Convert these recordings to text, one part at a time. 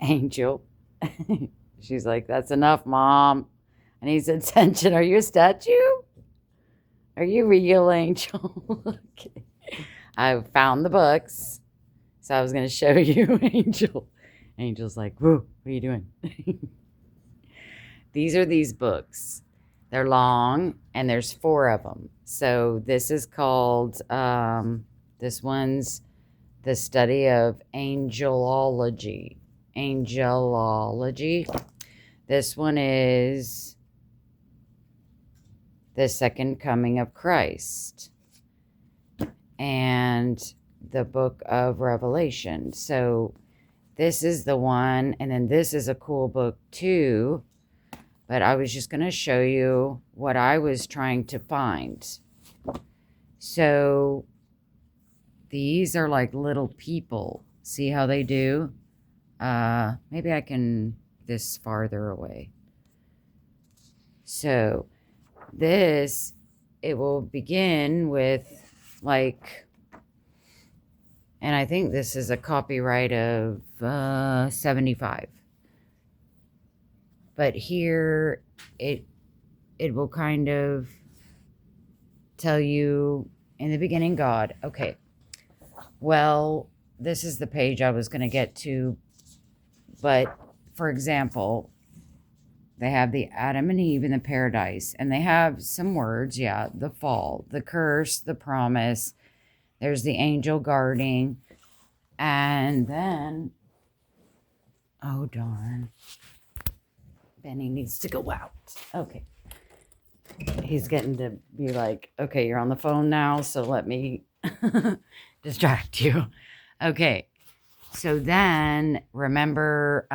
Angel. She's like, that's enough, Mom. I need some attention. Are you a statue? Are you real, Angel? Okay. I found the books. So I was going to show you Angel. Angel's like, whoa, what are you doing? These are these books. They're long, and there's 4 of them. So this is called, this one's The Study of Angelology. Angelology. This one is The Second Coming of Christ. And the book of Revelation. So this is the one, and then this is a cool book too. But I was just going to show you what I was trying to find. So these are like little people. See how they do? Maybe I can this farther away. So this, it will begin with like, and I think this is a copyright of 75. But here it will kind of tell you in the beginning God. Okay. Well, this is the page I was going to get to. But for example, they have the Adam and Eve in the paradise, and they have some words. Yeah, the fall, the curse, the promise. There's the angel guarding. And then, oh darn, Benny needs to go out. Okay. He's getting to be like, okay, you're on the phone now, so let me distract you. Okay. So then, remember,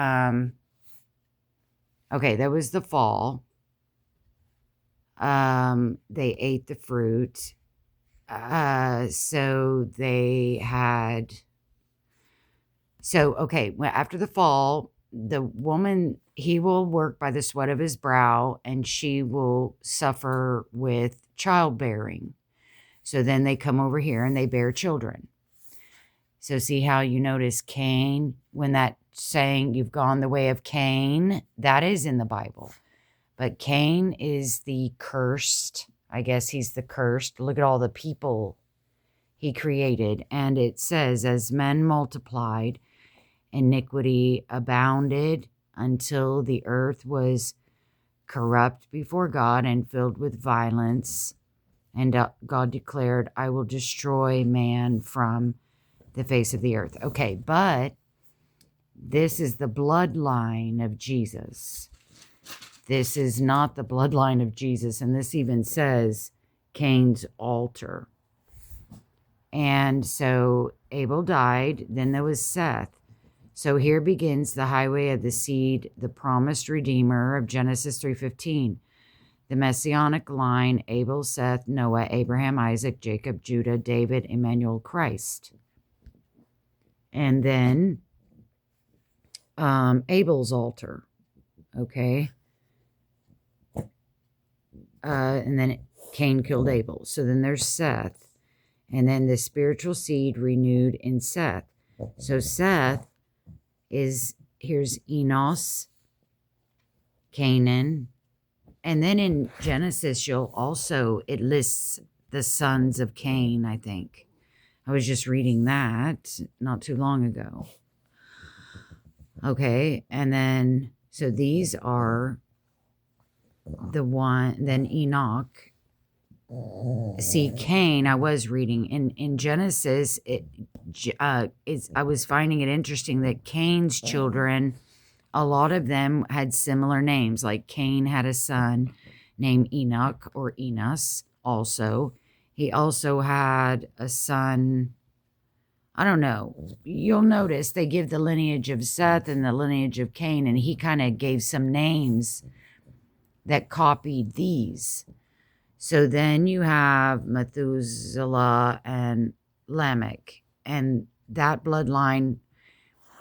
okay, that was the fall. They ate the fruit. So they had... So, okay, after the fall, the woman, he will work by the sweat of his brow, and she will suffer with childbearing. So then they come over here and they bear children. So see how you notice Cain, when that saying, you've gone the way of Cain, that is in the Bible. But Cain is the cursed. I guess he's the cursed. Look at all the people he created. And it says, as men multiplied, iniquity abounded until the earth was corrupt before God and filled with violence. And God declared, I will destroy man from the face of the earth. Okay, but this is the bloodline of Jesus. This is not the bloodline of Jesus. And this even says Cain's altar. And so Abel died. Then there was Seth. So here begins the highway of the seed, the promised Redeemer of Genesis 3:15. The Messianic line, Abel, Seth, Noah, Abraham, Isaac, Jacob, Judah, David, Emmanuel, Christ. And then Abel's altar, okay? And then Cain killed Abel. So then there's Seth. And then the spiritual seed renewed in Seth. So Seth is, here's Enos, Canaan. And then in Genesis, it lists the sons of Cain, I think. I was just reading that not too long ago. Okay, and then, so these are the one, then Enoch. See, Cain, I was reading in Genesis, I was finding it interesting that Cain's children, a lot of them had similar names. Like Cain had a son named Enoch or Enos also. He also had a son, I don't know. You'll notice they give the lineage of Seth and the lineage of Cain, and he kind of gave some names that copied these. So then you have Methuselah and Lamech, and that bloodline,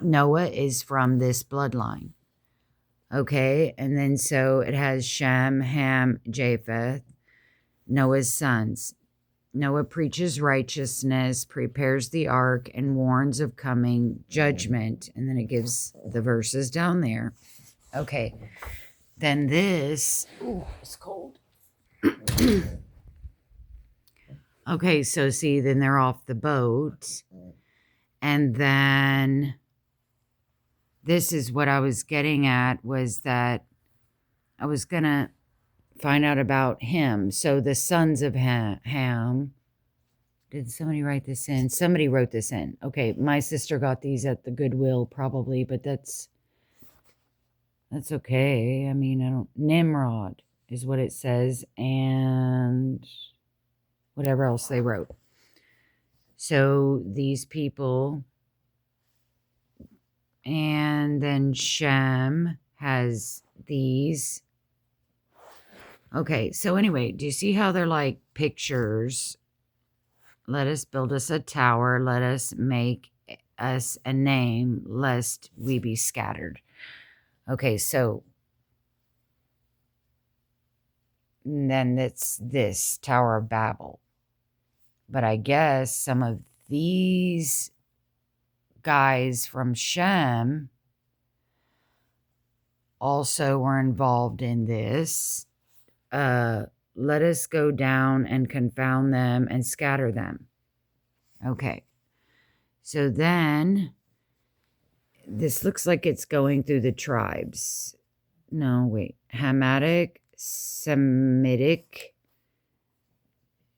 Noah is from this bloodline. Okay, and then so it has Shem, Ham, Japheth, Noah's sons. Noah preaches righteousness, prepares the ark, and warns of coming judgment. And then it gives the verses down there. Okay. Then this, it's cold. Okay, so see, then they're off the boat. And then this is what I was getting at, was that I was going to find out about him. So the sons of Ham. Did somebody write this in? Somebody wrote this in. Okay, my sister got these at the Goodwill probably, but that's okay. I mean, Nimrod is what it says, and whatever else they wrote. So these people, and then Shem has these. Okay, so anyway, do you see how they're like pictures? Let us build us a tower. Let us make us a name, lest we be scattered. Okay, so then it's this Tower of Babel. But I guess some of these guys from Shem also were involved in this. Let us go down and confound them and scatter them. Okay. So then this looks like it's going through the tribes. No, wait. Hamitic, Semitic,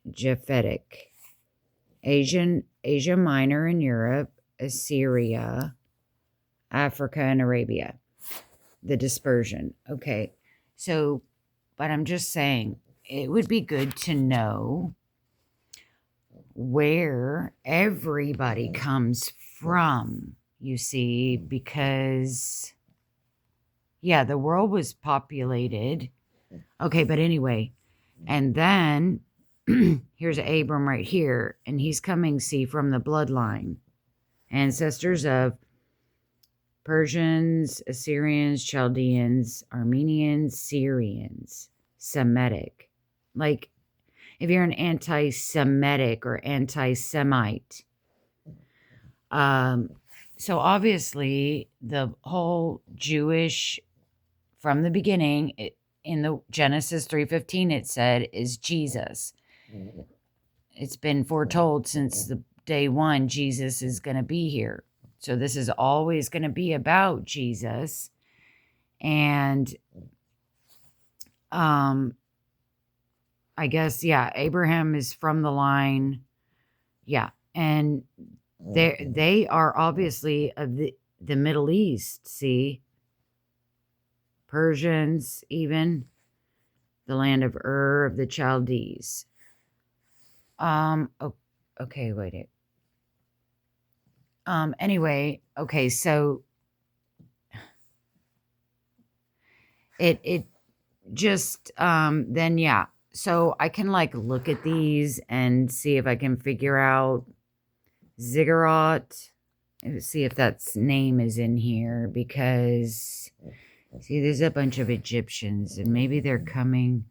Japhetic, Asia Minor and Europe, Assyria, Africa, and Arabia. The dispersion. Okay. So, but I'm just saying, it would be good to know where everybody comes from, you see, because, yeah, the world was populated. Okay, but anyway, and then here's Abram right here, and he's coming, see, from the bloodline. Ancestors of Persians, Assyrians, Chaldeans, Armenians, Syrians, Semitic. Like, if you're an anti-Semitic or anti-Semite. So obviously, the whole Jewish, from the beginning, in the Genesis 3:15, it said, is Jesus. It's been foretold since the day one, Jesus is going to be here. So this is always going to be about Jesus. And I guess, yeah, Abraham is from the line. Yeah. And they are obviously of the Middle East, see? Persians, even. The land of Ur of the Chaldees. Okay, wait. Anyway, okay, so it just, then, yeah. So I can like look at these and see if I can figure out Ziggurat. See if that name is in here, because see, there's a bunch of Egyptians and maybe they're coming.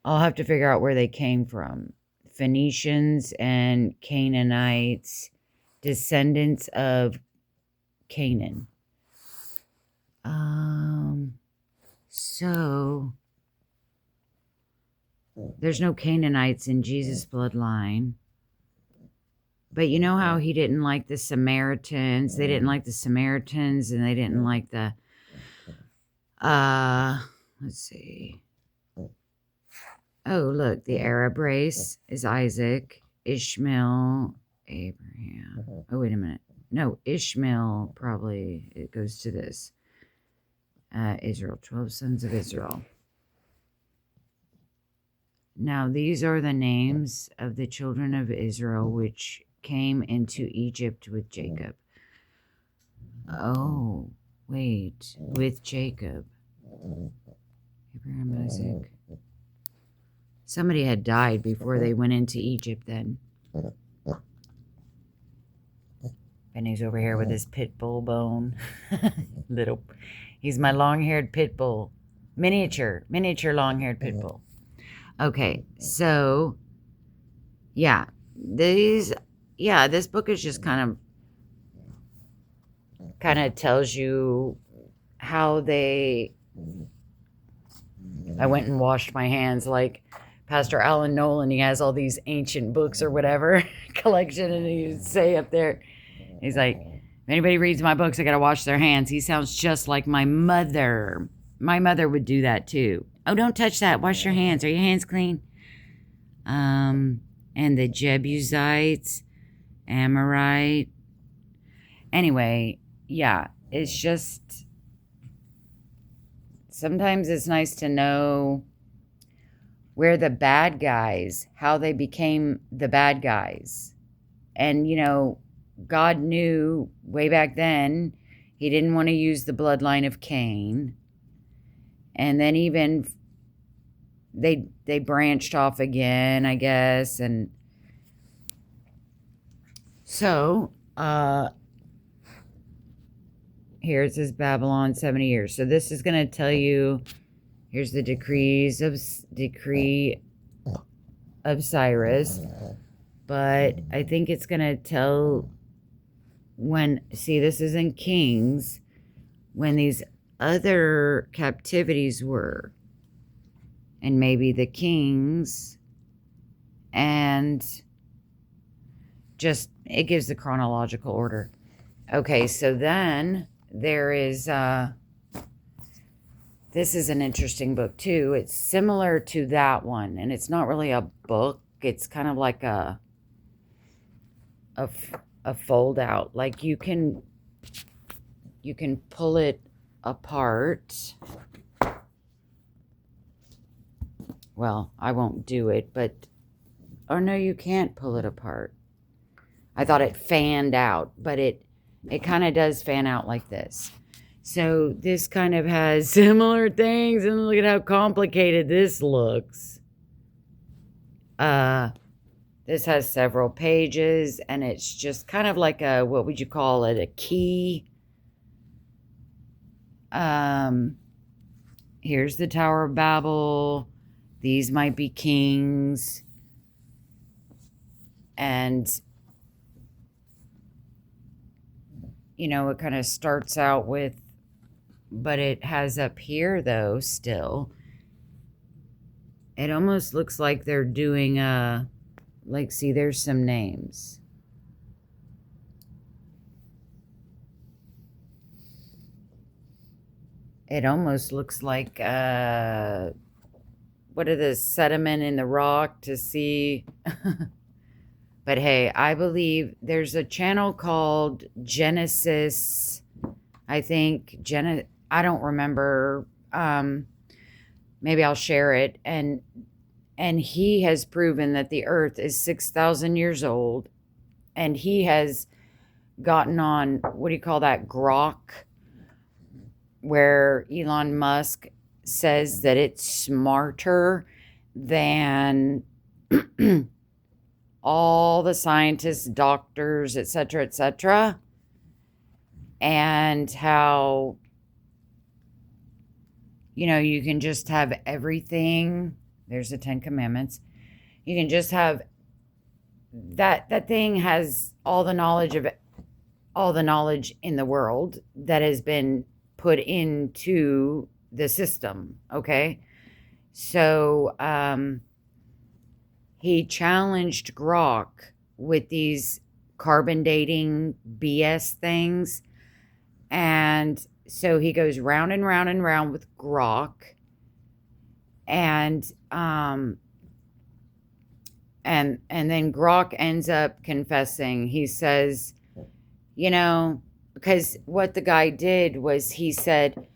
I'll have to figure out where they came from. Phoenicians and Canaanites, descendants of Canaan. So there's no Canaanites in Jesus' bloodline. But you know how he didn't like the Samaritans? They didn't like the Samaritans, and they didn't like the, let's see. Oh, look, the Arab race is Isaac, Ishmael, Abraham. Oh, wait a minute. No, Ishmael probably, it goes to this. Israel, 12 sons of Israel. Now, these are the names of the children of Israel which came into Egypt with Jacob. Oh, wait, with Jacob. Abraham, Isaac. Somebody had died before they went into Egypt then. Benny's over here with his pit bull bone. He's my long-haired pit bull. Miniature long-haired pit bull. Okay, so Yeah. This book is just kind of tells you how I went and washed my hands like Pastor Alan Nolan. He has all these ancient books or whatever collection, and he'd say up there, he's like, if anybody reads my books, I gotta wash their hands. He sounds just like my mother. My mother would do that too. Oh, don't touch that. Wash your hands. Are your hands clean? And the Jebusites, Amorite. Anyway, yeah, it's just sometimes it's nice to know where the bad guys, how they became the bad guys. And, God knew way back then he didn't want to use the bloodline of Cain. And then even they branched off again, I guess. And so, here it says Babylon 70 years. So this is going to tell you, here's the decree of Cyrus. But I think it's going to tell this is in Kings, when these other captivities were. And maybe the kings, and just, it gives the chronological order. Okay, so then there is, this is an interesting book too. It's similar to that one, and it's not really a book. It's kind of like a fold out. Like you can pull it apart. Well, I won't do it, but, oh no, you can't pull it apart. I thought it fanned out, but it kind of does fan out like this. So this kind of has similar things, and look at how complicated this looks. This has several pages, and it's just kind of like what would you call it? A key. Here's the Tower of Babel. These might be kings. And, it kind of starts out with, but it has up here, though, still. It almost looks like they're doing see, there's some names. It almost looks like, what are the sediment in the rock to see? But hey, I believe there's a channel called Genesis. I think I don't remember. Maybe I'll share it. And he has proven that the earth is 6,000 years old. And he has gotten on, what do you call that, Grok, where Elon Musk says that it's smarter than all the scientists, doctors, etc., and how, you can just have everything. There's the 10 Commandments. You can just have that thing has all the knowledge in the world that has been put into the system. Okay. So, he challenged Grok with these carbon dating BS things. And so he goes round and round and round with Grok. And then Grok ends up confessing. He says, because what the guy did was he said,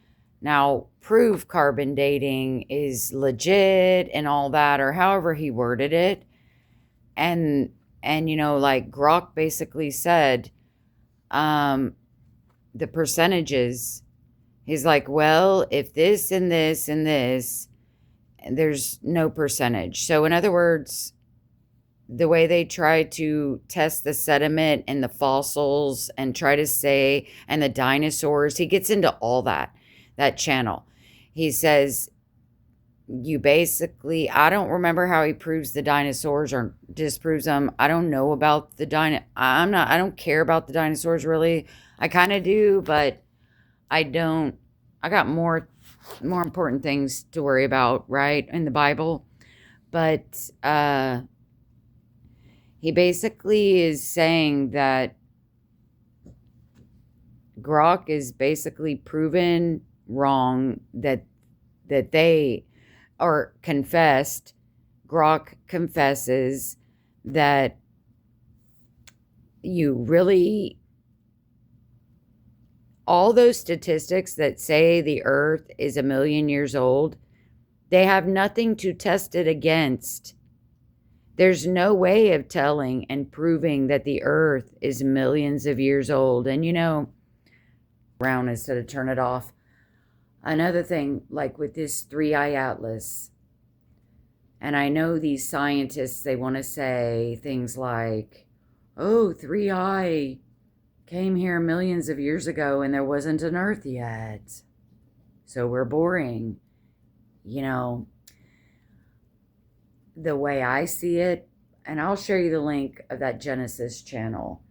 now prove carbon dating is legit and all that, or however he worded it. And like Grok basically said, the percentages, he's like, well, if this and this and this, there's no percentage. So in other words, the way they try to test the sediment and the fossils and try to say, and the dinosaurs, he gets into all that channel. He says, you basically, I don't remember how he proves the dinosaurs or disproves them. I don't know about the I don't care about the dinosaurs really. I kind of do, but I don't. I got more important things to worry about, right, in the Bible. But he basically is saying that Grok is basically proven wrong, that they are confessed. Grok confesses that you really, all those statistics that say the earth is 1,000,000 years old, they have nothing to test it against. There's no way of telling and proving that the earth is millions of years old. And around instead of turn it off. Another thing, like with this 3-eye atlas, and I know these scientists, they want to say things like, oh, 3-eye came here millions of years ago and there wasn't an earth yet, so we're boring. The way I see it, and I'll show you the link of that Genesis channel,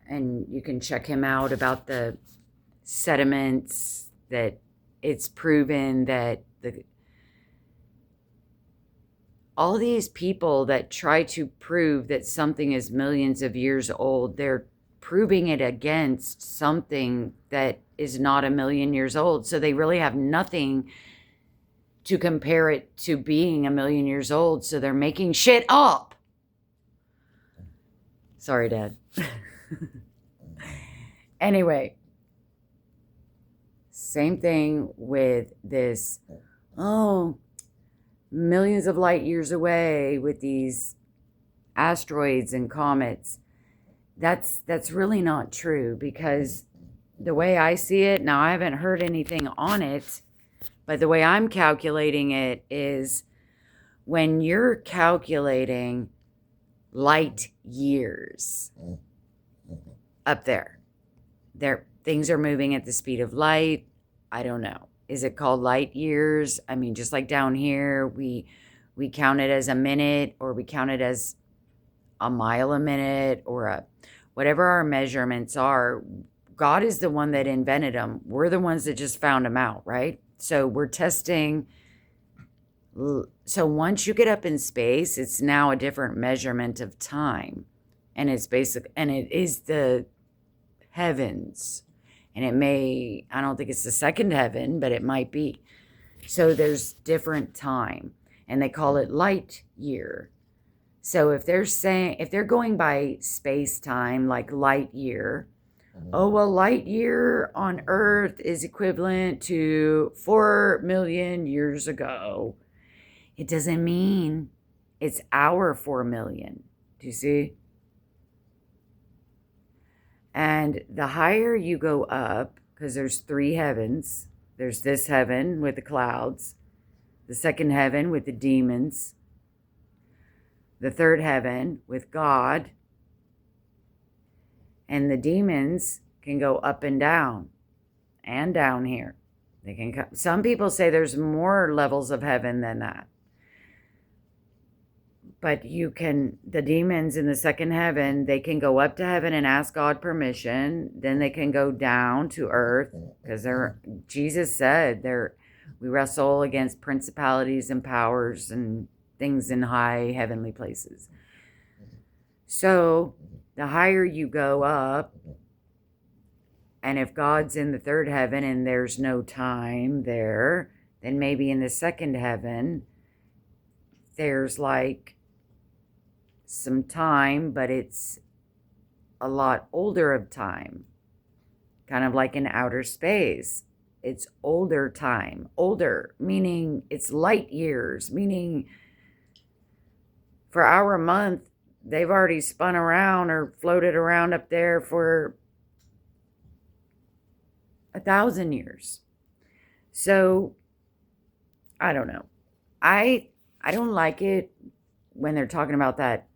and you can check him out about the sediments, that it's proven that all these people that try to prove that something is millions of years old, they're proving it against something that is not 1,000,000 years old. So they really have nothing to compare it to being 1,000,000 years old. So they're making shit up. Sorry, Dad. Anyway, same thing with this, millions of light years away with these asteroids and comets. That's really not true, because the way I see it, now I haven't heard anything on it, but the way I'm calculating it is, when you're calculating light years up there, things are moving at the speed of light. I don't know. Is it called light years? I mean, just like down here, we count it as a minute, or we count it as a mile a minute, or whatever our measurements are. God is the one that invented them. We're the ones that just found them out, right? So we're testing. So once you get up in space, it's now a different measurement of time. And it's and it is the heavens. And I don't think it's the second heaven, but it might be. So there's different time, and they call it light year. So if they're going by space time, like light year, light year on Earth is equivalent to 4 million years ago. It doesn't mean it's our 4 million. Do you see? And the higher you go up, because there's 3 heavens, there's this heaven with the clouds, the second heaven with the demons, the third heaven with God, and the demons can go up and down here. They can come. Some people say there's more levels of heaven than that. But the demons in the second heaven, they can go up to heaven and ask God permission. Then they can go down to earth, because Jesus said we wrestle against principalities and powers and things in high heavenly places. So the higher you go up, and if God's in the third heaven and there's no time there, then maybe in the second heaven, there's like some time, but it's a lot older of time, kind of like in outer space. It's older time. Older meaning it's light years, meaning for our month, they've already spun around or floated around up there for 1,000 years. So I don't know. I don't like it when they're talking about that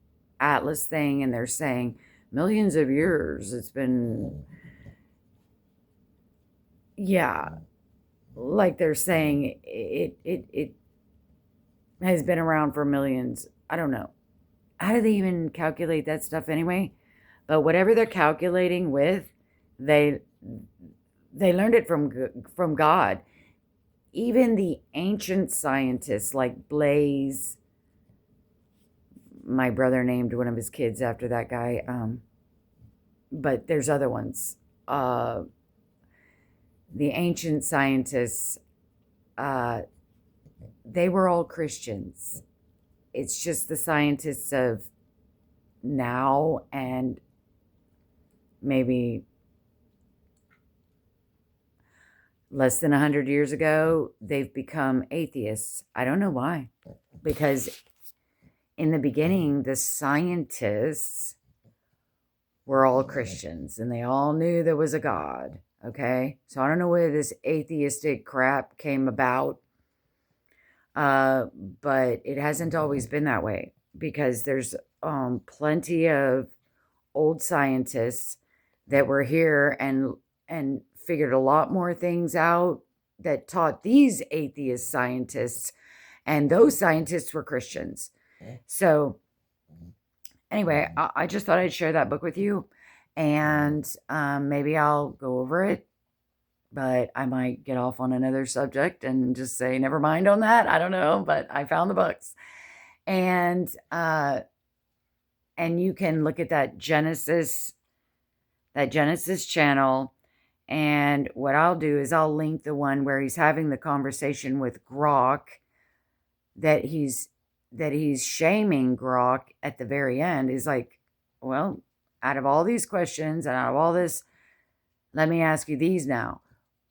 Atlas thing and they're saying millions of years. It's been, yeah, like they're saying it has been around for millions. I don't know. How do they even calculate that stuff anyway? But whatever they're calculating with, they they learned it from God. Even the ancient scientists like Blaise, my brother named one of his kids after that guy. But there's other ones. The ancient scientists, uh, they were all Christians. It's just the scientists of now and maybe less than 100 years ago, they've become atheists. I don't know why. Because in the beginning, the scientists were all Christians and they all knew there was a God. Okay? So I don't know where this atheistic crap came about. But it hasn't always been that way, because there's plenty of old scientists that were here and figured a lot more things out that taught these atheist scientists, and those scientists were Christians. So anyway, I just thought I'd share that book with you, and maybe I'll go over it, but I might get off on another subject and just say never mind on that. I don't know, but I found the books. And you can look at that Genesis channel, and what I'll do is I'll link the one where he's having the conversation with Grok, that he's shaming Grok at the very end. He's like, well, out of all these questions and out of all this, let me ask you these now.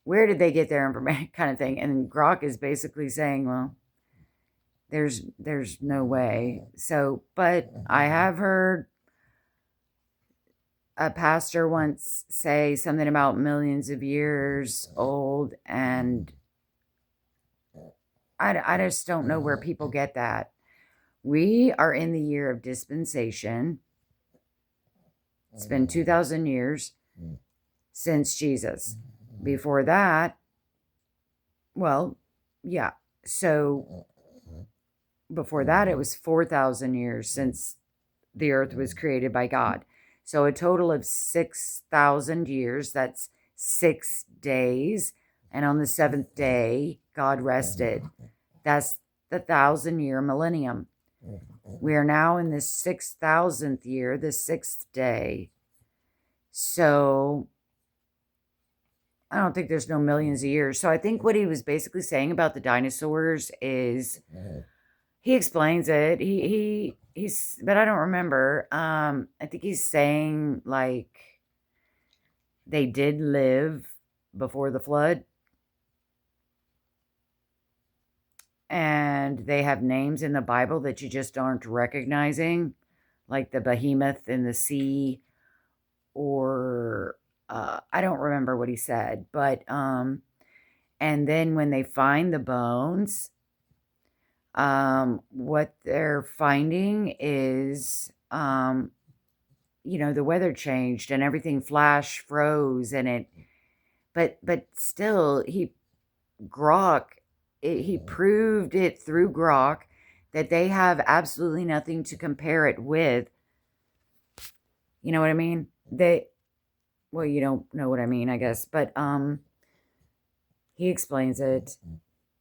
Where did they get their information, kind of thing? And Grok is basically saying, well, there's no way. So, but I have heard a pastor once say something about millions of years old, and I just don't know where people get that. We are in the year of dispensation. It's been 2,000 years since Jesus. Before that, well, yeah. So before that, it was 4,000 years since the earth was created by God. So a total of 6,000 years. That's 6 days. And on the seventh day, God rested. That's the 1,000-year millennium. We are now in the 6,000th year, the 6th day. So I don't think there's no millions of years. So I think what he was basically saying about the dinosaurs is, he explains it. He's, but I don't remember. I think he's saying like they did live before the flood, and they have names in the Bible that you just aren't recognizing, like the behemoth in the sea, or I don't remember what he said, but and then when they find the bones, what they're finding is, the weather changed and everything froze, and but still, Grok, he proved it through Grok that they have absolutely nothing to compare it with. You know what I mean? Well, you don't know what I mean, I guess, but he explains it.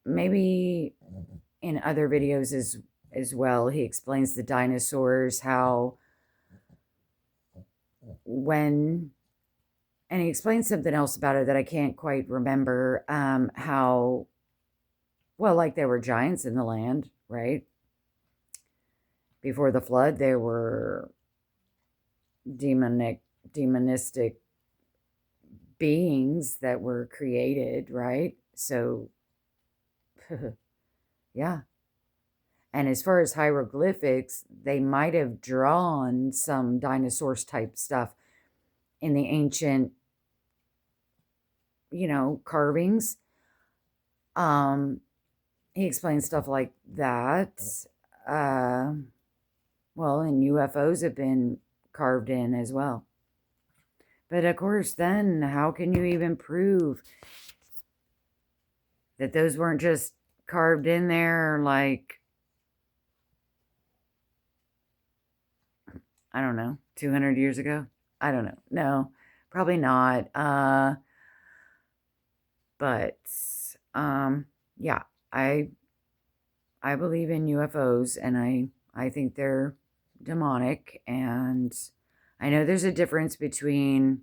Maybe in other videos as well, he explains the dinosaurs, how and he explains something else about it that I can't quite remember, how, well, like there were giants in the land, right? Before the flood, there were demonistic beings that were created, right? So, yeah. And as far as hieroglyphics, they might have drawn some dinosaurs type stuff in the ancient, carvings. He explains stuff like that. Well, and UFOs have been carved in as well. But of course, then how can you even prove that those weren't just carved in there like I don't know, 200 years ago? I don't know. No, probably not. But yeah, I believe in UFOs, and I think they're demonic, and I know there's a difference between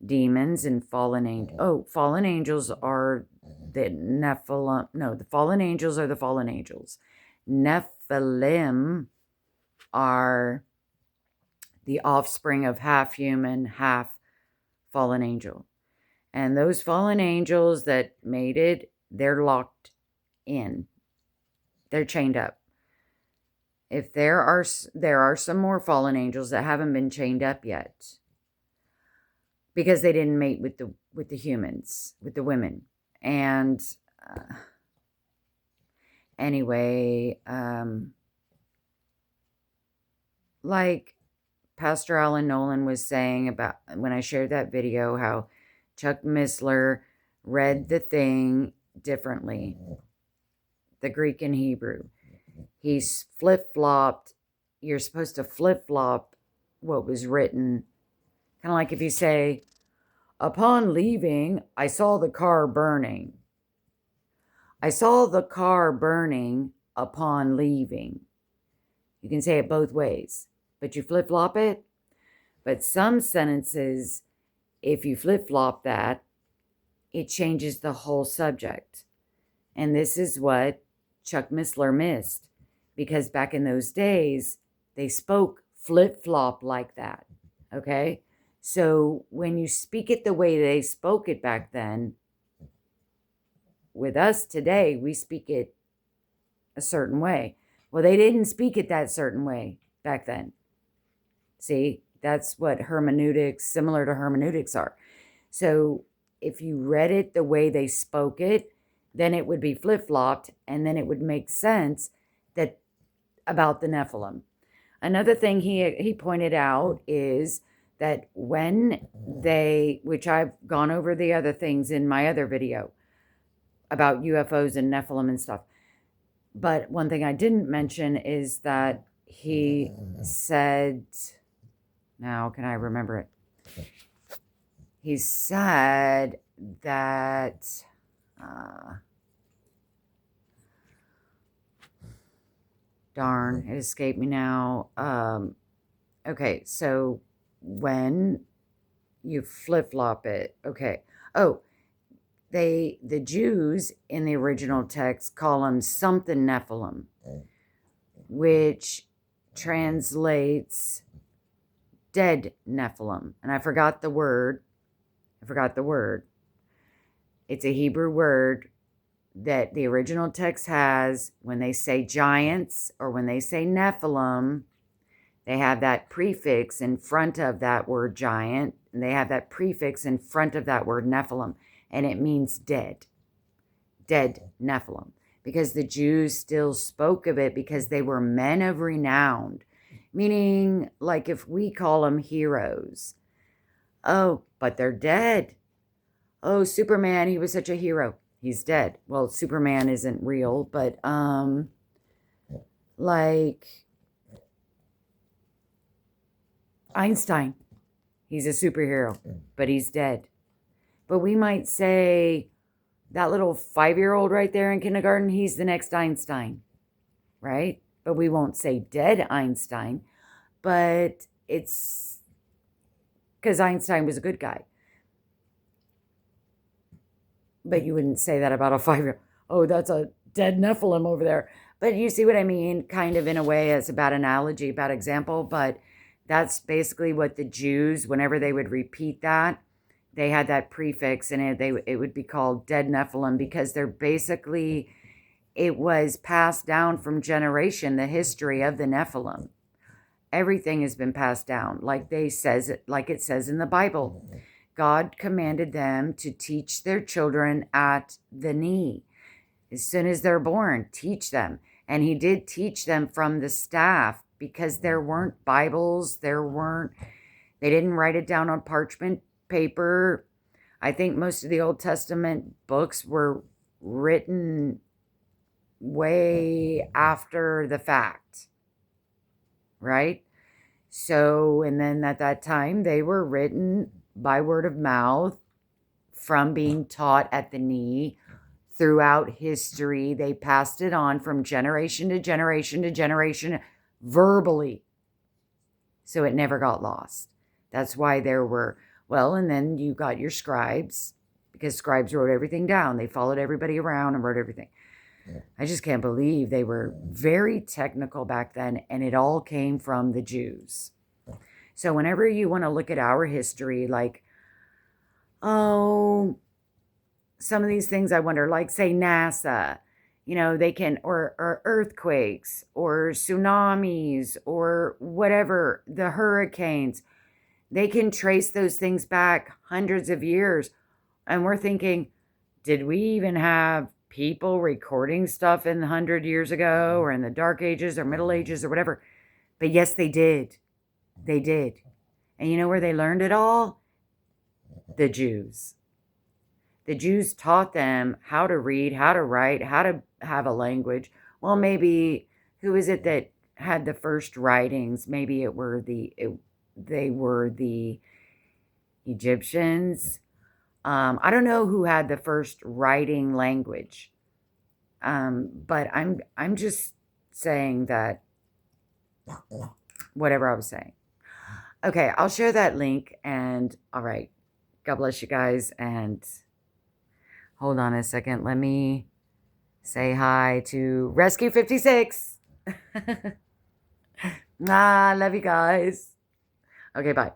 demons and fallen angels. Oh, fallen angels are the Nephilim. No, the fallen angels are the fallen angels. Nephilim are the offspring of half human, half fallen angel. And those fallen angels that made it, they're locked in. They're chained up. If there are some more fallen angels that haven't been chained up yet, because they didn't mate with the humans, with the women. And anyway, like Pastor Alan Nolan was saying about when I shared that video, how Chuck Missler read the thing differently, the Greek and Hebrew. He's flip-flopped. You're supposed to flip-flop what was written. Kind of like if you say, upon leaving, I saw the car burning. I saw the car burning upon leaving. You can say it both ways, but you flip-flop it. But some sentences, if you flip-flop that, it changes the whole subject. And this is what Chuck Missler missed, because back in those days, they spoke flip-flop like that, okay? So when you speak it the way they spoke it back then, with us today, we speak it a certain way. Well, they didn't speak it that certain way back then. See, that's what hermeneutics, similar to hermeneutics are. So if you read it the way they spoke it, then it would be flip-flopped, and then it would make sense that about the Nephilim. Another thing he pointed out is that when they, which I've gone over the other things in my other video about UFOs and Nephilim and stuff, but one thing I didn't mention is that he said, now can I remember it? He said that, darn, it escaped me now. Okay, so when you flip-flop it, okay. Oh, the Jews in the original text call them something Nephilim, which translates dead Nephilim. And I forgot the word. It's a Hebrew word that the original text has. When they say giants or when they say Nephilim, they have that prefix in front of that word giant, and they have that prefix in front of that word Nephilim, and it means dead Nephilim, because the Jews still spoke of it because they were men of renown, meaning like if we call them heroes. Oh, but they're dead. Oh, Superman, he was such a hero. He's dead. Well, Superman isn't real, but like Einstein, he's a superhero, but he's dead. But we might say that little 5-year-old right there in kindergarten, he's the next Einstein, right? But we won't say dead Einstein, but it's because Einstein was a good guy. But you wouldn't say that about a 5-year-old. Oh, that's a dead Nephilim over there. But you see what I mean? Kind of in a way, it's a bad analogy, bad example. But that's basically what the Jews, whenever they would repeat that, they had that prefix in it. It would be called dead Nephilim, because they're basically, it was passed down from generation, the history of the Nephilim. Everything has been passed down, like it says in the Bible. God commanded them to teach their children at the knee. As soon as they're born, teach them. And he did teach them from the staff, because there weren't Bibles. They didn't write it down on parchment paper. I think most of the Old Testament books were written way after the fact, right? So, and then at that time, they were written by word of mouth from being taught at the knee throughout history. They passed it on from generation to generation to generation verbally. So it never got lost. That's why there were, well, and then you got your scribes, because scribes wrote everything down. They followed everybody around and wrote everything. I just can't believe they were very technical back then, and it all came from the Jews. So whenever you want to look at our history, like, oh, some of these things I wonder, like say NASA, they can, or earthquakes or tsunamis or whatever, the hurricanes, they can trace those things back hundreds of years. And we're thinking, did we even have people recording stuff in 100 years ago or in the Dark Ages or Middle Ages or whatever? But yes, they did. They did. And you know where they learned it all? The Jews. The Jews taught them how to read, how to write, how to have a language. Well, maybe, who is it that had the first writings? Maybe they were the Egyptians. I don't know who had the first writing language. But I'm just saying that, whatever I was saying. Okay, I'll share that link, and all right. God bless you guys, and hold on a second. Let me say hi to Rescue 56. Love you guys. Okay, bye.